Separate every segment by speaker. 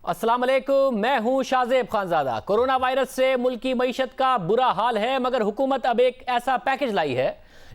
Speaker 1: अस्सलाम वालेकुम, मैं हूं शाज़ेब खानज़ादा। कोरोना वायरस से मुल्क की मईशत का बुरा हाल है, मगर हुकूमत अब एक ऐसा पैकेज लाई है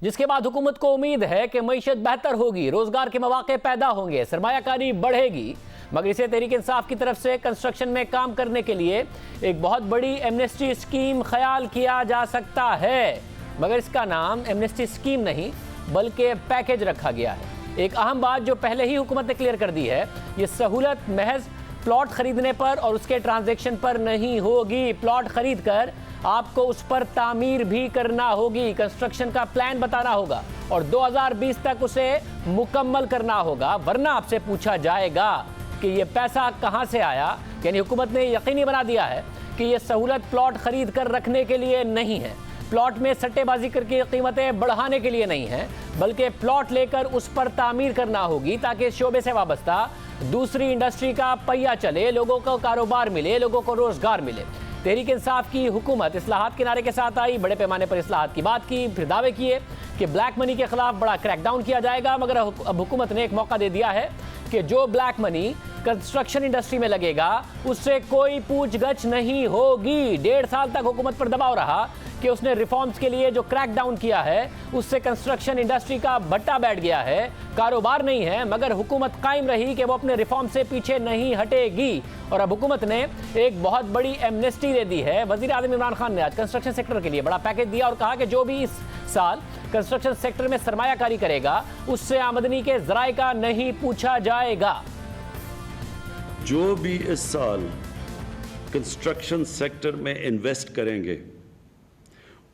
Speaker 1: जिसके बाद हुकूमत को उम्मीद है कि मईशत बेहतर होगी, रोजगार के मौके पैदा होंगे, सरमायाकारी बढ़ेगी। मगर इसे तहरीक इंसाफ की तरफ से कंस्ट्रक्शन में काम करने के लिए एक बहुत बड़ी एमनेस्टी स्कीम ख्याल किया जा सकता है, मगर इसका नाम एमनेस्टी स्कीम नहीं बल्कि पैकेज रखा गया है। एक अहम बात जो पहले ही हुकूमत ने क्लियर कर दी है, ये सहूलत महज प्लॉट खरीदने पर और उसके ट्रांजैक्शन पर नहीं होगी। प्लॉट खरीद कर आपको उस पर तामीर भी करना होगी, कंस्ट्रक्शन का प्लान बताना होगा और 2020 तक उसे मुकम्मल करना होगा, वरना आपसे पूछा जाएगा कि ये पैसा कहां से आया। यानी हुकूमत ने यकीनी बना दिया है कि ये सहूलत प्लॉट खरीद कर रखने के लिए नहीं है, प्लॉट में सट्टेबाजी करके कीमतें बढ़ाने के लिए नहीं है, बल्कि प्लॉट लेकर उस पर तामीर करना होगी ताकि इस शोबे से वाबस्ता दूसरी इंडस्ट्री का पहिया चले, लोगों को कारोबार मिले, लोगों को रोजगार मिले। तहरीक इंसाफ की हुकूमत इस्लाहात के नारे के साथ आई, बड़े पैमाने पर इस्लाहात की बात की, फिर दावे किए कि ब्लैक मनी के खिलाफ बड़ा क्रैकडाउन किया जाएगा। मगर अब हुकूमत ने एक मौका दे दिया है कि जो ब्लैक मनी कंस्ट्रक्शन इंडस्ट्री में लगेगा उससे कोई पूछगछ नहीं होगी। 1.5 साल तक हुकूमत पर दबाव रहा कि उसने रिफॉर्म्स के लिए जो क्रैकडाउन किया है उससे कंस्ट्रक्शन इंडस्ट्री का भट्टा बैठ गया है, कारोबार नहीं है, मगर हुकूमत कायम रही कि वो अपने रिफॉर्म से पीछे नहीं हटेगी। और अब हुकूमत ने एक बहुत बड़ी एमनेस्टी दे दी है। वज़ीर आज़म इमरान खान ने आज कंस्ट्रक्शन सेक्टर के लिए बड़ा पैकेज दिया और कहा कि जो भी इस साल कंस्ट्रक्शन सेक्टर में सरमायाकारी करेगा उससे आमदनी के ज़राए का नहीं पूछा जाएगा।
Speaker 2: जो भी इस साल कंस्ट्रक्शन सेक्टर में इन्वेस्ट करेंगे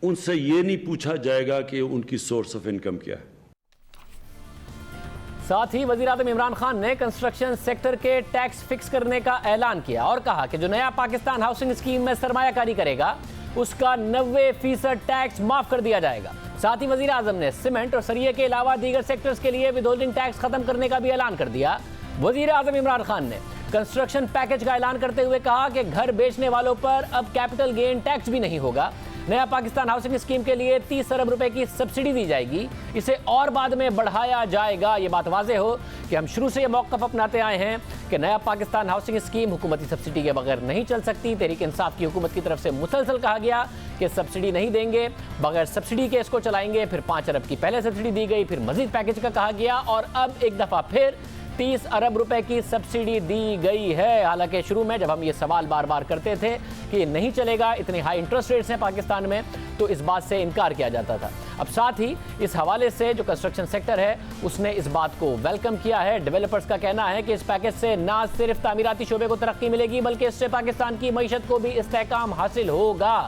Speaker 2: उनसे ये नहीं पूछा जाएगा कि उनकी सोर्स ऑफ इनकम क्या है।
Speaker 1: साथ ही वज़ीर आज़म इमरान खान ने कंस्ट्रक्शन सेक्टर के टैक्स फिक्स करने का ऐलान किया और कहा कि जो नया पाकिस्तान हाउसिंग स्कीम में सरमायाकारी करेगा उसका 90% टैक्स माफ कर दिया जाएगा। साथ ही वज़ीर आज़म ने सीमेंट और सरिये के अलावा दीगर सेक्टर्स के लिए विदहोल्डिंग टैक्स खत्म करने का भी ऐलान कर दिया। वज़ीर आज़म इमरान खान ने कंस्ट्रक्शन पैकेज का ऐलान करते हुए कहा कि घर बेचने वालों पर अब कैपिटल गेन टैक्स भी नहीं होगा। नया पाकिस्तान हाउसिंग स्कीम के लिए 30 अरब रुपए की सब्सिडी दी जाएगी, इसे और बाद में बढ़ाया जाएगा। ये बात वाज़ेह हो कि हम शुरू से ये मौक़िफ़ अपनाते आए हैं कि नया पाकिस्तान हाउसिंग स्कीम हुकूमती सब्सिडी के बगैर नहीं चल सकती। तहरीक इंसाफ की हुकूमत की तरफ से मुसलसल कहा गया कि सब्सिडी नहीं देंगे, बगैर सब्सिडी के इसको चलाएंगे। फिर 5 अरब की पहले सब्सिडी दी गई, फिर मजीद पैकेज का कहा गया और अब एक दफ़ा फिर 30 अरब रुपए की सब्सिडी दी गई है। हालांकि शुरू में जब हम ये सवाल बार बार करते थे कि ये नहीं चलेगा, इतने हाई इंटरेस्ट रेट्स हैं पाकिस्तान में, तो इस बात से इनकार किया जाता था। अब साथ ही इस हवाले से जो कंस्ट्रक्शन सेक्टर है उसने इस बात को वेलकम किया है। डेवलपर्स का कहना है कि इस पैकेज से ना सिर्फ तामीराती शोबे को तरक्की मिलेगी बल्कि इससे पाकिस्तान की मईशत को भी इस्तेहकाम हासिल होगा।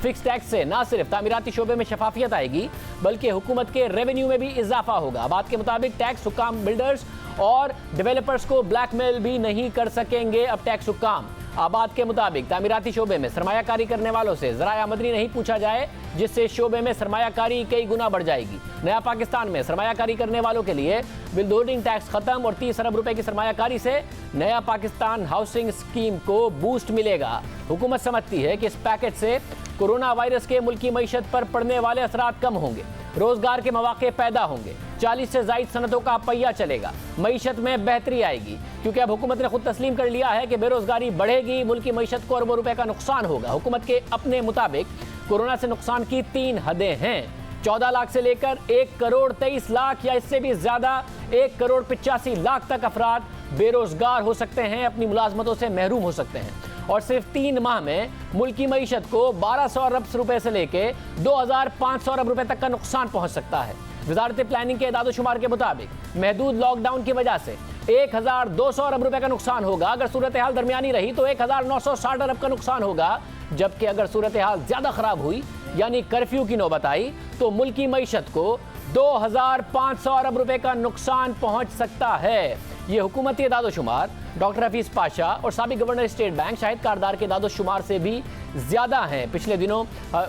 Speaker 1: फिक्स टैक्स से ना सिर्फ तामीराती शोबे में शफाफियत आएगी बल्कि हुकूमत के रेवेन्यू में भी इजाफा होगा। बात के मुताबिक टैक्स हुक्काम बिल्डर्स और डेवलपर्स को ब्लैकमेल भी नहीं कर सकेंगे। अब टैक्स हुक्काम आबाद के मुताबिक तामीराती शोबे में सरमायाकारी करने वालों से ज़राए आमदनी नहीं पूछा जाए, जिससे शोबे में सरमायाकारी कई गुना बढ़ जाएगी। नया पाकिस्तान में सरमायाकारी करने वालों के लिए विदहोल्डिंग टैक्स खत्म और 30 अरब रुपए की सरमायाकारी से नया पाकिस्तान हाउसिंग स्कीम को बूस्ट मिलेगा। हुकूमत समझती है कि इस पैकेज से कोरोना वायरस के मुल्की मईशत पर पड़ने वाले असरात कम होंगे, रोजगार के मौके पैदा होंगे, 40 से ज़ायद सनतों का पहिया चलेगा, मईशत में बेहतरी आएगी। क्योंकि अब हुकूमत ने खुद तस्लीम कर लिया है कि बेरोजगारी बढ़ेगी, मुल्क की मईशत को अरबों रुपए का नुकसान होगा। हुकूमत के अपने मुताबिक कोरोना से नुकसान की 3 हदें हैं। 14 लाख से लेकर 1 करोड़ 23 लाख या इससे भी ज़्यादा 1 करोड़ 85 लाख तक अफराद बेरोजगार हो सकते हैं, अपनी मुलाजमतों से महरूम हो सकते हैं। और सिर्फ 3 माह में मुल्क की मईशत को 1200 अरब रुपए से लेकर 2500 अरब रुपए तक का नुकसान पहुंच सकता है। वजारत प्लानिंग के इदाद शुमार के मुताबिक महदूद लॉकडाउन की वजह से 1200 अरब रुपए का नुकसान होगा। अगर सूरत हाल दरमियानी रही तो 1960 अरब का नुकसान होगा, जबकि अगर सूरत हाल ज़्यादा ख़राब हुई यानी कर्फ्यू की नौबत आई तो मुल्क की मईशत को 2500 अरब रुपए का नुकसान पहुंच सकता है। ये हुकूमती इदाद शुमार डॉक्टर हफीज़ पाशा और साबिक गवर्नर स्टेट बैंक शाहिद कारदार के इदाद शुमार से भी ज़्यादा हैं। पिछले दिनों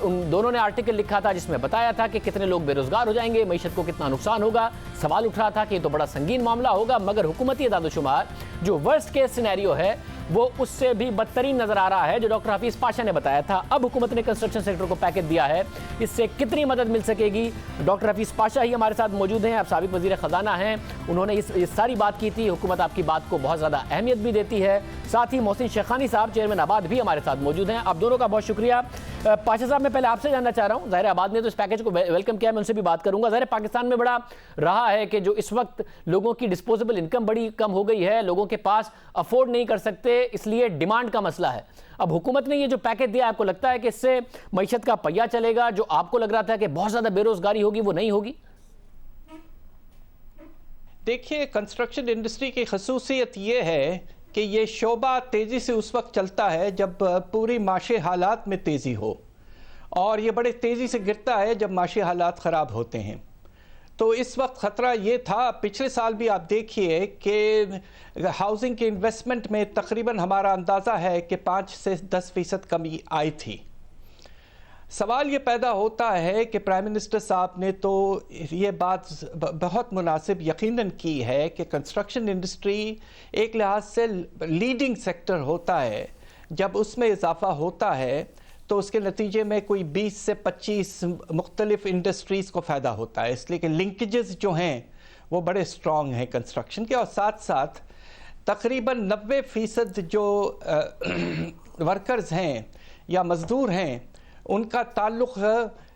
Speaker 1: उन दोनों ने आर्टिकल लिखा था जिसमें बताया था कि कितने लोग बेरोजगार हो जाएंगे, मईशत को कितना नुकसान होगा। सवाल उठ रहा था कि ये तो बड़ा संगीन मामला होगा, मगर हुकूमती इदाद शुमार जो वर्स्ट केस सिनेरियो है वो उससे भी बदतरीन नजर आ रहा है जो डॉक्टर हफीज पाशा ने बताया था। अब हुकूमत ने कंस्ट्रक्शन सेक्टर को पैकेज दिया है, इससे कितनी मदद मिल सकेगी? डॉक्टर हफीज पाशा ही हमारे साथ मौजूद हैं, अब साबिक वजीर खजाना हैं। उन्होंने इस सारी बात की थी। हुकूमत आपकी बात को बहुत ज़्यादा अहमियत भी देती है। साथ ही मोहसिन शेखानी साहब चेयरमैन आबाद भी हमारे साथ मौजूद हैं। आप दोनों का बहुत शुक्रिया। पाशा साहब, मैं पहले आपसे जानना चाह रहा हूँ, ज़ाहिर आबाद ने तो इस पैकेज को वेलकम किया, मैं उनसे भी बात करूंगा। ज़ाहिर पाकिस्तान में बड़ा रहा है कि जो इस वक्त लोगों की डिस्पोजेबल इनकम बड़ी कम हो गई है, लोगों के पास अफोर्ड नहीं कर सकते, इसलिए डिमांड का मसला है। अब हुकूमत ने ये जो पैकेज दिया, आपको लगता है कि इससे मईशत का पहिया चलेगा? जो आपको लग रहा था कि बहुत ज़्यादा बेरोजगारी होगी, वो नहीं होगी?
Speaker 3: देखिए, कंस्ट्रक्शन इंडस्ट्री की खसूसियत ये है कि ये शोबा तेज़ी से उस वक्त चलता है जब पूरी माशी हालात में तेज़ी हो, और ये बड़े तेज़ी से गिरता है जब माशी हालात ख़राब होते हैं। तो इस वक्त ख़तरा ये था, पिछले साल भी आप देखिए कि हाउसिंग के इन्वेस्टमेंट में तकरीबन हमारा अंदाज़ा है कि 5 से 10% कमी आई थी। सवाल ये पैदा होता है कि प्राइम मिनिस्टर साहब ने तो ये बात बहुत मुनासिब यकीनन की है कि कंस्ट्रक्शन इंडस्ट्री एक लिहाज से लीडिंग सेक्टर होता है। जब उसमें इजाफा होता है तो उसके नतीजे में कोई 20 से 25 मुख्तलिफ इंडस्ट्रीज़ को फ़ायदा होता है, इसलिए कि लिंकेजेस जो हैं वो बड़े स्ट्रॉन्ग हैं कंस्ट्रक्शन के। और साथ साथ तकरीबन 90% जो वर्कर्स हैं या मज़दूर हैं, उनका ताल्लुक़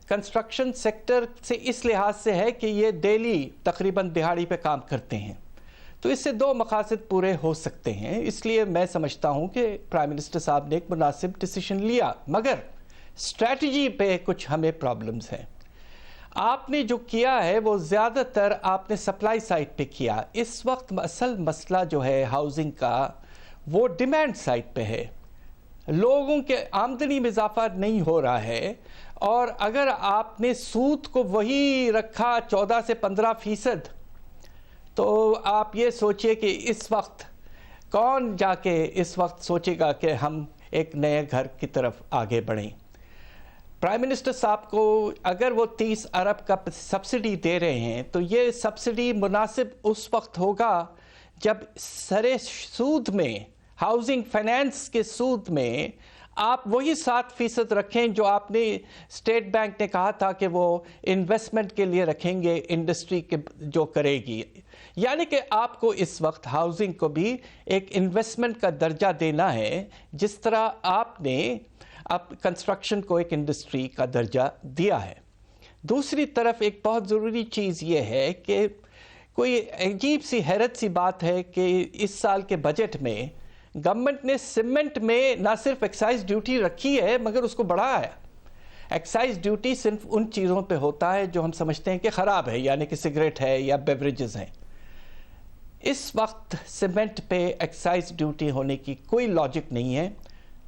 Speaker 3: कंस्ट्रक्शन सेक्टर से इस लिहाज से है कि ये डेली तकरीबन दिहाड़ी पे काम करते हैं। तो इससे दो मकासद पूरे हो सकते हैं। इसलिए मैं समझता हूँ कि प्राइम मिनिस्टर साहब ने एक मुनासिब डिसीजन लिया, मगर स्ट्रैटेजी पे कुछ हमें प्रॉब्लम्स हैं। आपने जो किया है वो ज़्यादातर आपने सप्लाई साइड पे किया। इस वक्त असल मसला जो है हाउसिंग का वो डिमांड साइड पे है। लोगों के आमदनी में इजाफा नहीं हो रहा है, और अगर आपने सूद को वही रखा 14 से 15%, तो आप ये सोचिए कि इस वक्त कौन जाके इस वक्त सोचेगा कि हम एक नए घर की तरफ आगे बढ़ें। प्राइम मिनिस्टर साहब को अगर वो 30 अरब का सब्सिडी दे रहे हैं, तो ये सब्सिडी मुनासिब उस वक्त होगा जब सरे सूद में, हाउसिंग फाइनेंस के सूद में आप वही 7% रखें जो आपने स्टेट बैंक ने कहा था कि वो इन्वेस्टमेंट के लिए रखेंगे, इंडस्ट्री के जो करेगी। यानी कि आपको इस वक्त हाउसिंग को भी एक इन्वेस्टमेंट का दर्जा देना है, जिस तरह आपने अब कंस्ट्रक्शन को एक इंडस्ट्री का दर्जा दिया है। दूसरी तरफ एक बहुत ज़रूरी चीज़ ये है कि कोई अजीब सी हैरत सी बात है कि इस साल के बजट में गवर्नमेंट ने सीमेंट में ना सिर्फ एक्साइज ड्यूटी रखी है मगर उसको बढ़ाया। एक्साइज ड्यूटी सिर्फ उन चीज़ों पे होता है जो हम समझते हैं कि ख़राब है, यानी कि सिगरेट है या बेवरेजेस हैं। इस वक्त सीमेंट पे एक्साइज ड्यूटी होने की कोई लॉजिक नहीं है।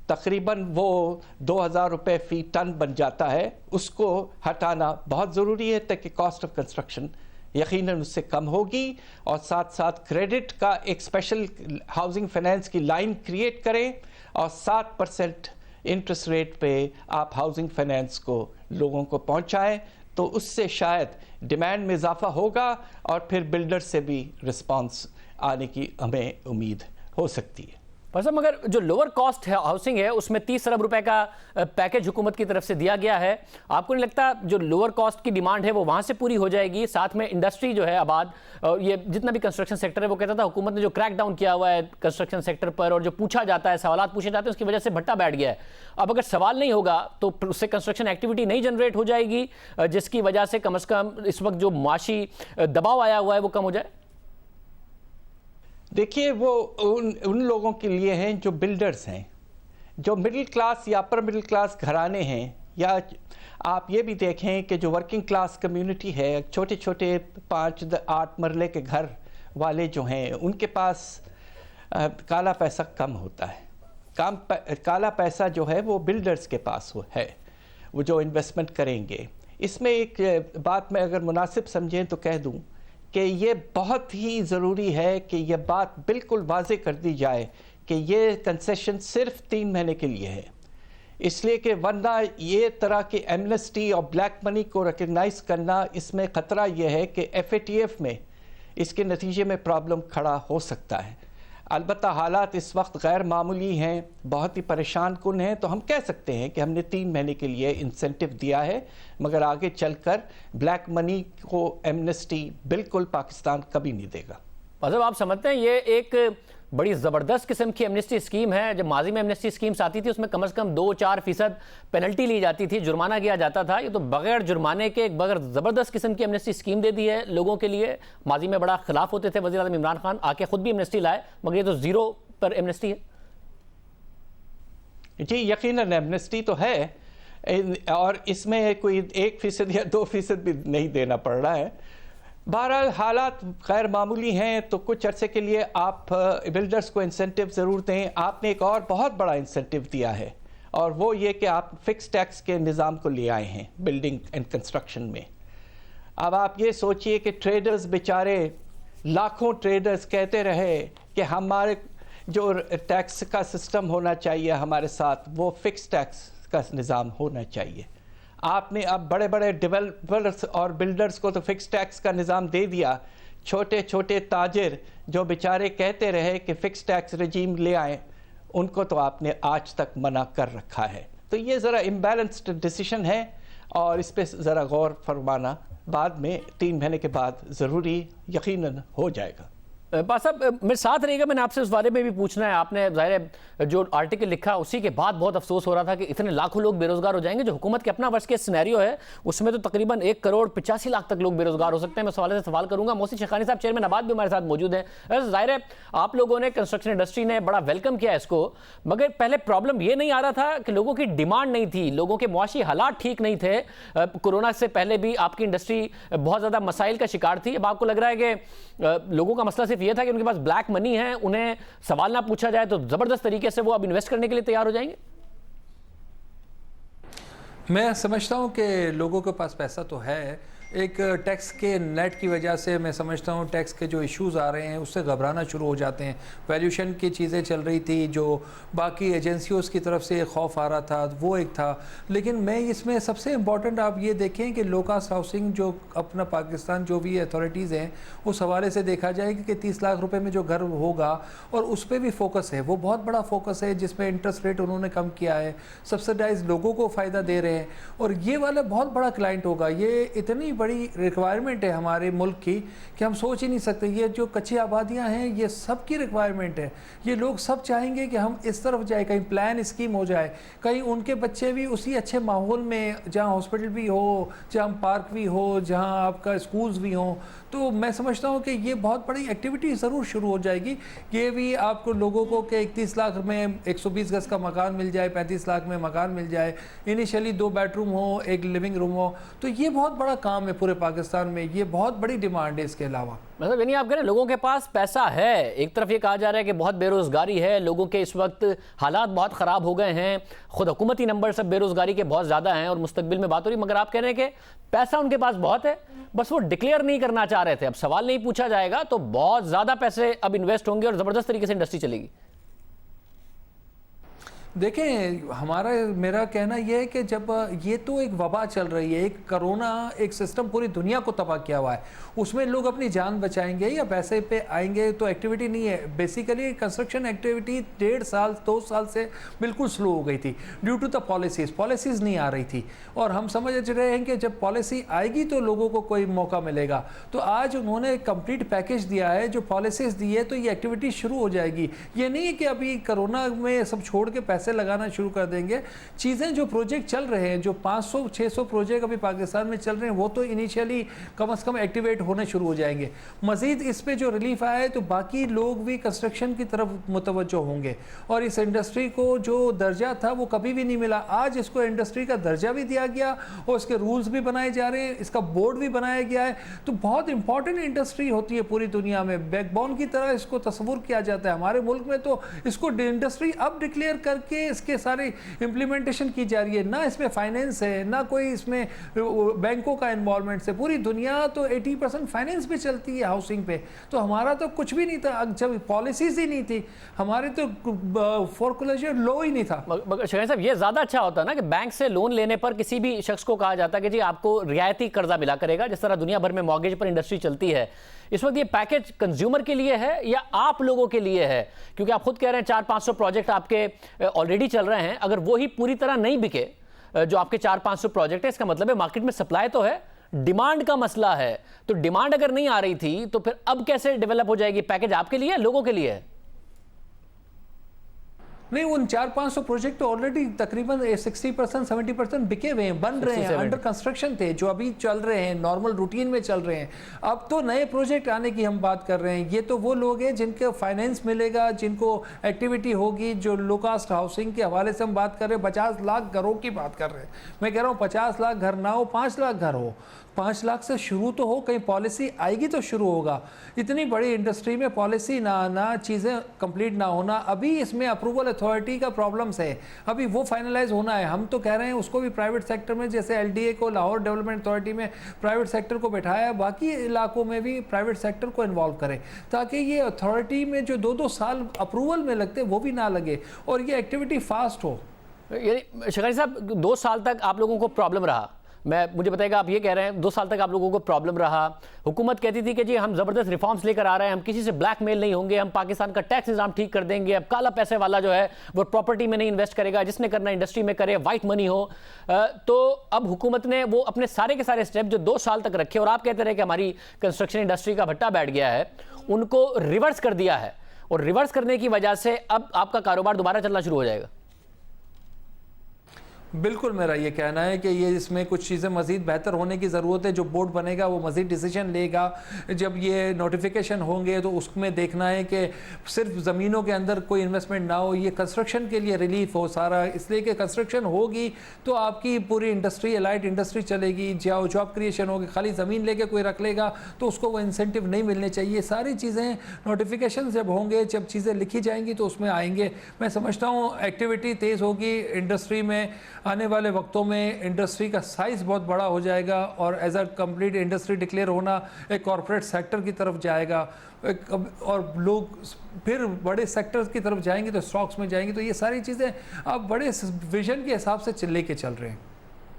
Speaker 3: तकरीबन वो 2000 रुपये फ़ी टन बन जाता है, उसको हटाना बहुत ज़रूरी है ताकि कॉस्ट ऑफ कंस्ट्रक्शन यकीनन उससे कम होगी। और साथ साथ क्रेडिट का एक स्पेशल हाउसिंग फाइनेंस की लाइन क्रिएट करें, और 7% इंटरेस्ट रेट पे आप हाउसिंग फाइनेंस को लोगों को पहुंचाएं, तो उससे शायद डिमांड में इजाफा होगा और फिर बिल्डर से भी रिस्पांस आने की हमें उम्मीद हो सकती है।
Speaker 1: पर साहब, मगर जो लोअर कॉस्ट है हाउसिंग है, उसमें 30 अरब रुपए का पैकेज हुकूमत की तरफ से दिया गया है। आपको नहीं लगता जो लोअर कॉस्ट की डिमांड है वो वहाँ से पूरी हो जाएगी? साथ में इंडस्ट्री जो है आबाद, ये जितना भी कंस्ट्रक्शन सेक्टर है, वो कहता था हुकूमत ने जो क्रैक डाउन किया हुआ है कंस्ट्रक्शन सेक्टर पर, और जो पूछा जाता है, सवाल पूछे जाते हैं, उसकी वजह से भट्टा बैठ गया है। अब अगर सवाल नहीं होगा तो उससे कंस्ट्रक्शन एक्टिविटी नहीं जनरेट हो जाएगी, जिसकी वजह से कम से कम इस वक्त जो माशी दबाव आया हुआ है वो कम हो जाए।
Speaker 3: देखिए, वो उन लोगों के लिए हैं जो बिल्डर्स हैं, जो मिडिल क्लास या अपर मिडिल क्लास घराने हैं, या आप ये भी देखें कि जो वर्किंग क्लास कम्युनिटी है, छोटे छोटे 5-8 मरले के घर वाले जो हैं, उनके पास काला पैसा कम होता है। काला पैसा जो है वो बिल्डर्स के पास है, वो जो इन्वेस्टमेंट करेंगे। इसमें एक बात मैं अगर मुनासिब समझें तो कह दूं कि ये बहुत ही ज़रूरी है कि ये बात बिल्कुल वाज़े कर दी जाए कि ये कंसेशन सिर्फ 3 महीने के लिए है, इसलिए कि वरना ये तरह की एमनेस्टी और ब्लैक मनी को रिकग्नाइज़ करना, इसमें ख़तरा ये है कि FATF में इसके नतीजे में प्रॉब्लम खड़ा हो सकता है। البتہ حالات اس وقت غیر معمولی ہیں، بہت ہی پریشان کن ہیں، تو ہم کہہ سکتے ہیں کہ ہم نے 3 مہینے کے لیے انسینٹیو دیا ہے، مگر آگے چل کر بلیک منی کو ایمنسٹی بالکل پاکستان کبھی نہیں دے گا۔
Speaker 1: مطلب آپ سمجھتے ہیں یہ ایک بڑی زبردست قسم کی ایمنسٹی اسکیم ہے؟ جب ماضی میں ایمنسٹی اسکیمز آتی تھی اس میں کم از کم 2-4% پینلٹی لی جاتی تھی، جرمانہ کیا جاتا تھا، یہ تو بغیر جرمانے کے ایک بغیر زبردست قسم کی ایمنسٹی اسکیم دے دی ہے لوگوں کے لیے۔ ماضی میں بڑا خلاف ہوتے تھے وزیر اعظم عمران خان، آ کے خود بھی ایمنسٹی لائے، مگر یہ تو 0 پر ایمنسٹی ہے۔
Speaker 3: جی یقیناً ایمنسٹی تو ہے، اور اس میں کوئی 1% یا 2% بھی نہیں دینا پڑ رہا ہے۔ بہرحال حالات غیر معمولی ہیں تو کچھ عرصے کے لیے آپ بلڈرز کو انسینٹیو ضرور دیں۔ آپ نے ایک اور بہت بڑا انسینٹیو دیا ہے، اور وہ یہ کہ آپ فکس ٹیکس کے نظام کو لے آئے ہیں بلڈنگ اینڈ کنسٹرکشن میں۔ اب آپ یہ سوچئے کہ ٹریڈرز بیچارے، لاکھوں ٹریڈرز کہتے رہے کہ ہمارے جو ٹیکس کا سسٹم ہونا چاہیے ہمارے ساتھ، وہ فکس ٹیکس کا نظام ہونا چاہیے۔ آپ نے اب بڑے بڑے ڈیولپرز اور بلڈرز کو تو فکس ٹیکس کا نظام دے دیا، چھوٹے چھوٹے تاجر جو بیچارے کہتے رہے کہ فکس ٹیکس رجیم لے آئیں، ان کو تو آپ نے آج تک منع کر رکھا ہے۔ تو یہ ذرا امبیلنسڈ ڈیسیشن ہے، اور اس پہ ذرا غور فرمانا بعد میں 3 مہینے کے بعد ضروری یقیناً ہو جائے گا۔
Speaker 1: پاس صاحب میرے ساتھ رہے گا، میں نے آپ سے اس بارے میں بھی پوچھنا ہے۔ آپ نے ظاہر ہے جو آرٹیکل لکھا اسی کے بعد بہت افسوس ہو رہا تھا کہ اتنے لاکھوں لوگ بے روزگار ہو جائیں گے، جو حکومت کے اپنا ورس کے سینیریو ہے اس میں تو تقریباً 1,85,00,000 تک لوگ بے روزگار ہو سکتے ہیں۔ میں سوال سے سوال کروں گا۔ محسن شیخانی صاحب چیئرمین آباد بھی ہمارے ساتھ موجود ہیں۔ ظاہر ہے آپ لوگوں نے، کنسٹرکشن انڈسٹری نے بڑا ویلکم کیا اس کو، مگر پہلے پرابلم یہ نہیں آ رہا تھا کہ لوگوں کی ڈیمانڈ نہیں تھی، لوگوں کے معاشی حالات ٹھیک نہیں تھے۔ کورونا سے پہلے بھی آپ کی انڈسٹری بہت زیادہ مسائل کا شکار تھی۔ اب آپ کو لگ رہا ہے کہ لوگوں کا مسئلہ صرف یہ تھا کہ ان کے پاس بلیک منی ہے، انہیں سوال نہ پوچھا جائے تو زبردست طریقے سے وہ اب انویسٹ کرنے کے لیے تیار ہو جائیں گے؟
Speaker 4: میں سمجھتا ہوں کہ لوگوں کے پاس پیسہ تو ہے، ایک ٹیکس کے نیٹ کی وجہ سے میں سمجھتا ہوں ٹیکس کے جو ایشوز آ رہے ہیں اس سے گھبرانا شروع ہو جاتے ہیں۔ ویلیوشن کی چیزیں چل رہی تھی، جو باقی ایجنسیوں کی طرف سے خوف آ رہا تھا، وہ ایک تھا۔ لیکن میں اس میں سب سے امپورٹنٹ آپ یہ دیکھیں کہ لو کاسٹ ہاؤسنگ جو اپنا پاکستان جو بھی اتھارٹیز ہیں اس حوالے سے دیکھا جائے کہ 30 لاکھ روپے میں جو گھر ہوگا، اور اس پہ بھی فوکس ہے، وہ بہت بڑا فوکس ہے جس میں انٹرسٹ ریٹ انہوں نے کم کیا ہے، سبسڈائز لوگوں کو فائدہ دے رہے ہیں، اور یہ والا بہت بڑا کلائنٹ ہوگا۔ یہ اتنی بڑی ریکوائرمنٹ ہے ہمارے ملک کی کہ ہم سوچ ہی نہیں سکتے۔ یہ جو کچی آبادیاں ہیں یہ سب کی ریکوائرمنٹ ہے، یہ لوگ سب چاہیں گے کہ ہم اس طرف جائیں، کہیں پلان اسکیم ہو جائے، کہیں ان کے بچے بھی اسی اچھے ماحول میں، جہاں ہاسپٹل بھی ہو، جہاں پارک بھی ہو، جہاں آپ کا اسکولز بھی ہوں۔ تو میں سمجھتا ہوں کہ یہ بہت بڑی ایکٹیویٹی ضرور شروع ہو جائے گی۔ یہ بھی آپ کو لوگوں کو کہ 31 لاکھ میں 120 گز کا مکان مل جائے، 35 لاکھ میں مکان مل جائے، انیشلی 2 بیڈ روم ہو، 1 لیونگ روم ہو، تو یہ بہت بڑا کام ہے پورے پاکستان میں، یہ بہت بڑی ڈیمانڈ ہے اس کے علاوہ۔
Speaker 1: مطلب یعنی آپ کہہ رہے ہیں لوگوں کے پاس پیسہ ہے، ایک طرف یہ کہا جا رہا ہے کہ بہت بے روزگاری ہے، لوگوں کے اس وقت حالات بہت خراب ہو گئے ہیں، خود حکومتی نمبر سب بے روزگاری کے بہت زیادہ ہیں اور مستقبل میں بات ہو رہی، مگر آپ کہہ رہے ہیں کہ پیسہ ان کے پاس بہت ہے، بس وہ ڈکلیئر نہیں کرنا چاہ رہے تھے۔ اب سوال نہیں پوچھا جائے گا تو بہت زیادہ پیسے اب انویسٹ ہوں گے اور زبردست طریقے سے انڈسٹری چلے گی۔
Speaker 4: دیکھیں میرا کہنا یہ ہے کہ جب یہ تو ایک وبا چل رہی ہے، ایک کرونا ایک سسٹم پوری دنیا کو تباہ کیا ہوا ہے، اس میں لوگ اپنی جان بچائیں گے یا پیسے پہ آئیں گے تو ایکٹیویٹی نہیں ہے۔ بیسیکلی کنسٹرکشن ایکٹیویٹی 1.5 سال 2 سال سے بالکل سلو ہو گئی تھی ڈیو ٹو دا پالیسیز نہیں آ رہی تھی، اور ہم سمجھ رہے ہیں کہ جب پالیسی آئے گی تو لوگوں کو کوئی موقع ملے گا۔ تو آج انہوں نے کمپلیٹ پیکیج دیا ہے، جو پالیسیز دی ہے، تو یہ ایکٹیویٹی شروع ہو جائے گی۔ یہ نہیں ہے کہ ابھی کرونا میں سب چھوڑ کے پیسے لگانا شروع کر دیں گے۔ چیزیں جو پروجیکٹ چل رہے ہیں، جو 500-600 پروجیکٹ ابھی پاکستان میں چل رہے ہیں، وہ تو انیشیلی کم از کم ایکٹیویٹ ہونے شروع ہو جائیں گے۔ مزید اس پہ جو ریلیف آیا ہے تو باقی لوگ بھی کنسٹرکشن کی طرف متوجہ ہوں گے، اور اس انڈسٹری کو جو درجہ تھا وہ کبھی بھی نہیں ملا، آج اس کو انڈسٹری کا درجہ بھی دیا گیا اور اس کے رولز بھی بنائے جا رہے ہیں، اس کا بورڈ بھی بنایا گیا ہے۔ تو بہت امپورٹنٹ انڈسٹری ہوتی ہے پوری دنیا میں، بیک بون کی طرح اس کو تصور کیا جاتا ہے۔ ہمارے ملک میں تو اس کو انڈسٹری اب ڈکلیئر کر کے के इसके सारी इम्प्लीमेंटेशन की जा रही है, ना इसमें फाइनेंस है, ना कोई इसमें बैंकों का इन्वॉल्वमेंट है। पूरी दुनिया तो 80% फाइनेंस पे चलती है हाउसिंग पे, तो हमारा तो कुछ भी नहीं था, जब पॉलिसीज ही नहीं थी हमारे तो फोरक्लोजर लो ही नहीं था।
Speaker 1: मगर शहरी साहब ये ज्यादा अच्छा होता ना कि बैंक से लोन लेने पर किसी भी शख्स को कहा जाता कि जी आपको रियायती कर्जा मिला करेगा, जिस तरह दुनिया भर में मॉर्गेज पर इंडस्ट्री चलती है। इस वक्त ये पैकेज कंज्यूमर के लिए है या आप लोगों के लिए है? क्योंकि आप खुद कह रहे हैं 400-500 प्रोजेक्ट आपके ऑलरेडी चल रहे हैं, अगर वो ही पूरी तरह नहीं बिके जो आपके 400-500 प्रोजेक्ट है, इसका मतलब है मार्केट में सप्लाई तो है, डिमांड का मसला है। तो डिमांड अगर नहीं आ रही थी तो फिर अब कैसे डेवलप हो जाएगी? पैकेज आपके लिए है, लोगों के लिए है?
Speaker 4: नहीं, उन 400-500 प्रोजेक्ट तो ऑलरेडी तकरीबन 60% 70% बिके हुए हैं, बन रहे हैं, अंडर कंस्ट्रक्शन थे, जो अभी चल रहे हैं, नॉर्मल रूटीन में चल रहे हैं। अब तो नए प्रोजेक्ट आने की हम बात कर रहे हैं। ये तो वो लोग हैं जिनको फाइनेंस मिलेगा, जिनको एक्टिविटी होगी, जो लो कास्ट हाउसिंग के हवाले से हम बात कर रहे हैं। 50 लाख घरों की बात कर रहे हैं। मैं कह रहा हूँ 50 लाख घर ना हो, 5 लाख घर हो, 5 लाख से शुरू तो हो, कहीं पॉलिसी आएगी तो शुरू होगा। इतनी बड़ी इंडस्ट्री में पॉलिसी ना आना, चीज़ें कंप्लीट ना होना, अभी इसमें अप्रूवल अथॉरिटी का प्रॉब्लम्स है, अभी वो फाइनलाइज होना है। हम तो कह रहे हैं उसको भी प्राइवेट सेक्टर में, जैसे एलडीए को लाहौर डेवलपमेंट अथॉरिटी में प्राइवेट सेक्टर को बैठाया, बाकी इलाकों में भी प्राइवेट सेक्टर को इन्वॉल्व करें, ताकि ये अथॉरिटी में जो 2-2 साल अप्रूवल में लगते वो भी ना लगे और ये एक्टिविटी फास्ट हो।
Speaker 1: यानी शकारी साहब 2 साल तक आप लोगों को प्रॉब्लम रहा, मुझे बताइएगा, आप ये कह रहे हैं 2 साल तक आप लोगों को प्रॉब्लम रहा। हुकूमत कहती थी कि जी हम ज़बरदस्त रिफॉर्म्स लेकर आ रहे हैं, हम किसी से ब्लैकमेल नहीं होंगे, हम पाकिस्तान का टैक्स निज़ाम ठीक कर देंगे, अब काला पैसे वाला जो है वो प्रॉपर्टी में नहीं इन्वेस्ट करेगा, जिसने करना इंडस्ट्री में करे, वाइट मनी हो। तो अब हुकूमत ने वो अपने सारे के सारे स्टेप जो 2 साल तक रखे और आप कहते रहे कि हमारी कंस्ट्रक्शन इंडस्ट्री का भट्टा बैठ गया है, उनको रिवर्स कर दिया है, और रिवर्स करने की वजह से अब आपका कारोबार दोबारा चलना शुरू हो जाएगा।
Speaker 4: बिल्कुल मेरा ये कहना है कि ये इसमें कुछ चीज़ें मज़ीद बेहतर होने की ज़रूरत है। जो बोर्ड बनेगा वो मज़ीद डिसीजन लेगा, जब ये नोटिफिकेशन होंगे तो उसमें देखना है कि सिर्फ ज़मीनों के अंदर कोई इन्वेस्टमेंट ना हो, ये कंस्ट्रक्शन के लिए रिलीफ हो सारा, इसलिए कि कंस्ट्रक्शन होगी तो आपकी पूरी इंडस्ट्री, लाइट इंडस्ट्री चलेगी, जॉब क्रिएशन होगी। खाली ज़मीन लेके कोई रख लेगा तो उसको वो इंसेंटिव नहीं मिलने चाहिए। सारी चीज़ें नोटिफिकेशन जब होंगे, जब चीज़ें लिखी जाएंगी तो उसमें आएंगे। मैं समझता हूँ एक्टिविटी तेज़ होगी इंडस्ट्री में, आने वाले वक्तों में इंडस्ट्री का साइज़ बहुत बड़ा हो जाएगा और as a complete industry declare होना एक कॉरपोरेट सेक्टर की तरफ जाएगा, और लोग फिर बड़े सेक्टर्स की तरफ जाएंगे तो स्टॉक्स में जाएंगे। तो ये सारी चीज़ें अब बड़े विजन के हिसाब से लेके चल रहे हैं।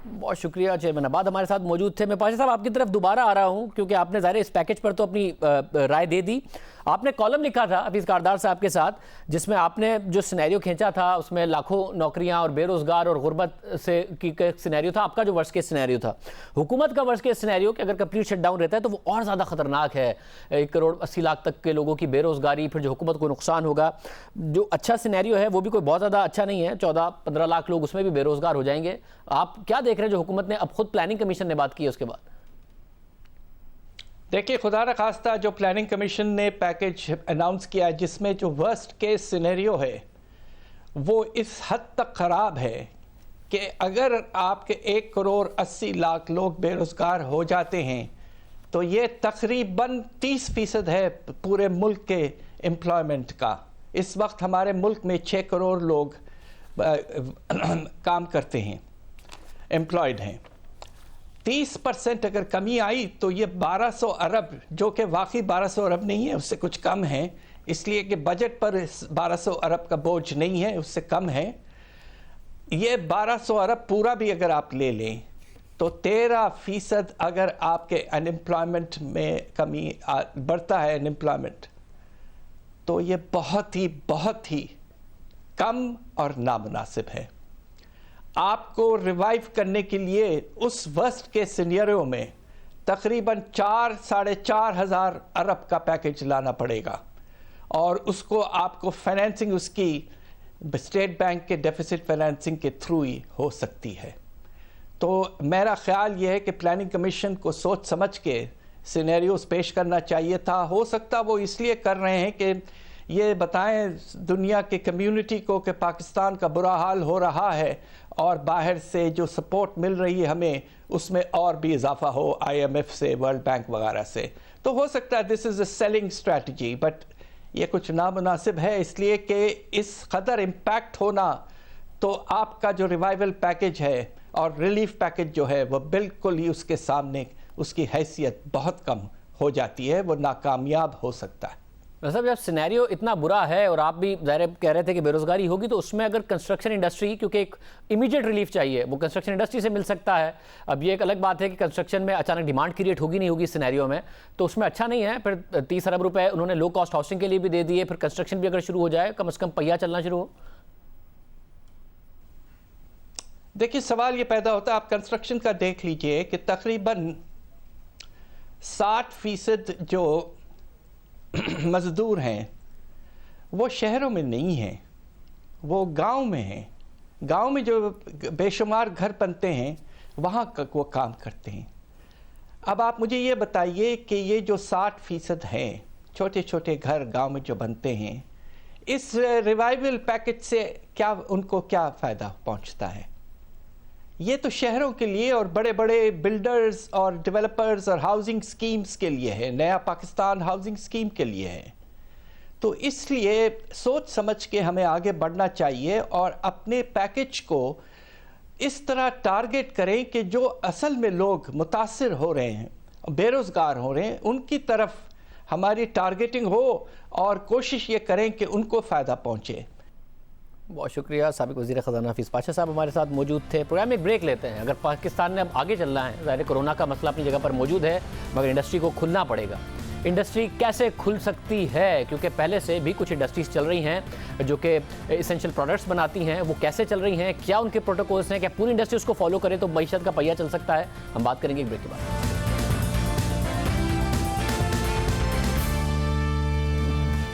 Speaker 1: बहुत शुक्रिया चेयरमैन आबाद हमारे साथ मौजूद थे। मैं पाशा साहब आपकी तरफ दोबारा आ रहा हूं, क्योंकि आपने ज़ाहिर इस पैकेज पर तो अपनी राय दे दी। आपने कॉलम लिखा था हफीज़ कारदार साहब के साथ, जिसमें आपने जो सिनेरियो खींचा था उसमें लाखों नौकरियां और बेरोज़गार और गुर्बत से की सिनेरियो था। आपका जो वर्स्ट केस सिनेरियो था, हुकूमत का वर्स्ट केस सिनेरियो कि अगर कंप्लीट शटडाउन रहता है तो वो और ज़्यादा ख़तरनाक है। 1 करोड़ 80 लाख तक के लोगों की बेरोज़गारी, फिर जो हुकूमत को नुकसान होगा। जो अच्छा सिनेरियो है वो भी कोई बहुत ज़्यादा अच्छा नहीं है, 14-15 लाख लोग उसमें भी बेरोज़गार हो जाएंगे। आप क्या देख रहे हैं जो हुकूमत ने अब खुद प्लानिंग कमीशन ने बात की है उसके बाद?
Speaker 3: देखिए, खुदा न खास्ता जो प्लानिंग कमीशन ने पैकेज अनाउंस किया है, जिसमें जो वर्स्ट केस सिनेरियो है वो इस हद तक ख़राब है कि अगर आपके 1 करोड़ 80 लाख लोग बेरोज़गार हो जाते हैं तो ये तकरीबन 30% है पूरे मुल्क के एम्प्लॉयमेंट का। इस वक्त हमारे मुल्क में 6 करोड़ लोग काम करते हैं, एम्प्लॉयड हैं। 30% अगर कमी आई तो ये 1200 अरब, जो कि वाकई 1200 अरब नहीं है, उससे कुछ कम है, इसलिए कि बजट पर 1200 अरब का बोझ नहीं है, उससे कम है। ये 1200 अरब पूरा भी अगर आप ले लें तो 13% अगर आपके अनएम्प्लॉयमेंट में कमी बढ़ता है, अनएम्प्लॉयमेंट, तो ये बहुत ही कम और नामुनासिब है। आपको रिवाइव करने के लिए उस वर्स्ट के सिनेरियो में तकरीबन 4-4.5 हज़ार अरब का पैकेज लाना पड़ेगा, और उसको आपको फाइनेंसिंग उसकी स्टेट बैंक के डेफिसिट फाइनेंसिंग के थ्रू ही हो सकती है। तो मेरा ख्याल ये है कि प्लानिंग कमीशन को सोच समझ के सिनेरियोस पेश करना चाहिए था। हो सकता वो इसलिए कर रहे हैं कि ये बताएं दुनिया की कम्युनिटी को कि पाकिस्तान का बुरा हाल हो रहा है और बाहर से जो सपोर्ट मिल रही है हमें, उसमें और भी इजाफा हो IMF से, वर्ल्ड बैंक वगैरह से। तो हो सकता है this is a selling strategy, but ये कुछ नामुनासिब है, इसलिए कि इस कदर इम्पैक्ट होना तो आपका जो रिवाइवल पैकेज है और रिलीफ पैकेज जो है वो बिल्कुल ही उसके सामने उसकी हैसियत बहुत कम हो जाती है, वो नाकामयाब हो सकता है।
Speaker 1: मतलब जब सिनेरियो इतना बुरा है और आप भी ज़ाहिर कह रहे थे कि बेरोजगारी होगी, तो उसमें अगर कंस्ट्रक्शन इंडस्ट्री, क्योंकि एक इमीडिएट रिलीफ चाहिए, वो कंस्ट्रक्शन इंडस्ट्री से मिल सकता है। अब ये एक अलग बात है कि कंस्ट्रक्शन में अचानक डिमांड क्रिएट होगी नहीं होगी सिनेरियो में, तो उसमें अच्छा नहीं है। फिर 30 अरब रुपए उन्होंने लो कॉस्ट हाउसिंग के लिए भी दे दिए, फिर कंस्ट्रक्शन भी अगर शुरू हो जाए, कम से कम पहिया चलना शुरू हो।
Speaker 3: देखिए सवाल ये पैदा होता है, आप कंस्ट्रक्शन का देख लीजिए कि तकरीबन 60% जो मज़दूर हैं वो शहरों में नहीं हैं, वो गांव में हैं। गांव में जो बेशुमार घर बनते हैं वहाँ वो काम करते हैं। अब आप मुझे ये बताइए कि ये जो 60% हैं छोटे छोटे घर गांव में जो बनते हैं, इस रिवाइवल पैकेज से क्या उनको क्या फ़ायदा पहुंचता है? ये तो शहरों के लिए और बड़े बड़े बिल्डर्स और डेवलपर्स और हाउसिंग स्कीम्स के लिए है, नया पाकिस्तान हाउसिंग स्कीम के लिए है। तो इसलिए सोच समझ के हमें आगे बढ़ना चाहिए और अपने पैकेज को इस तरह टारगेट करें कि जो असल में लोग मुतासिर हो रहे हैं, बेरोज़गार हो रहे हैं, उनकी तरफ हमारी टारगेटिंग हो और कोशिश ये करें कि उनको फ़ायदा पहुँचे।
Speaker 1: बहुत शुक्रिया। साबिक वज़ीर ख़ज़ाना हफीज़ पाशा साहब हमारे साथ मौजूद थे। प्रोग्राम में एक ब्रेक लेते हैं। अगर पाकिस्तान ने अब आगे चलना है, ज़ाहिर कोरोना का मसला अपनी जगह पर मौजूद है, मगर इंडस्ट्री को खुलना पड़ेगा। इंडस्ट्री कैसे खुल सकती है, क्योंकि पहले से भी कुछ इंडस्ट्रीज़ चल रही हैं जो कि इसेंशियल प्रोडक्ट्स बनाती हैं, वो कैसे चल रही हैं, क्या उनके प्रोटोकॉल्स हैं, क्या पूरी इंडस्ट्री उसको फॉलो करे तो मईशत का पहिया चल सकता है। हम बात करेंगे एक ब्रेक के बाद।